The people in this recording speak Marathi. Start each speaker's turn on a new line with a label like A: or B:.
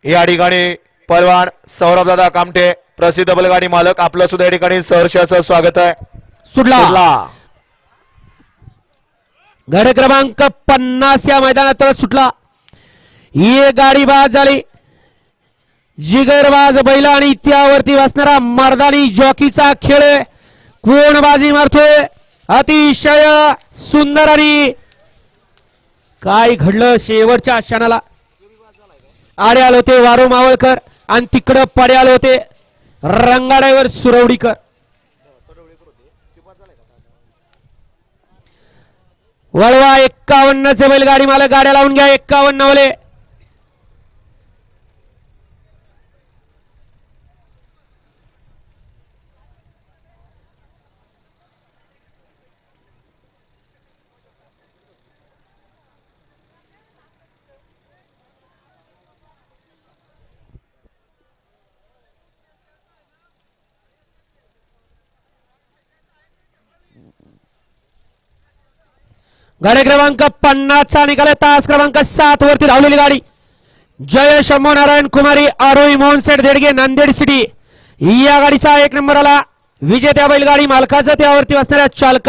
A: या ठिकाणी पहलवान सौरभदादा कामटे प्रसिद्ध बैलगाडी मालक आपलं सुद्धा या ठिकाणी सहर्षाचं स्वागत आहे.
B: सुटला गड क्रमांक 50 या मैदानात सुटला. ही गाडी बाद झाली. जिगरबाज बैल आणि त्यावरती बसणारा मर्दानी जॉकीचा खेळ आहे. कोण बाजी मारतोय? अतिशय सुंदर. आणि काय घडलं शेवटच्या क्षणाला? आडे आले होते वारू मावळकर आणि तिकडं पडे आले होते रंगाड्यावर सुरवडीकर. वळवा 51 चे बैलगाडी मला गाड्या लावून घ्या. 51 वले गाडी क्रमांक 50 चा निकाल. तास क्रमांक 7 वरती धावलेली गाडी जय शंभू नारायण कुमारी आरोही मोहनसेठ देडगे नांदेड सिटी. या गाडीचा 1 नंबर आला. विजेत्या बैलगाडी मालकाचं त्यावरती असणाऱ्या चालका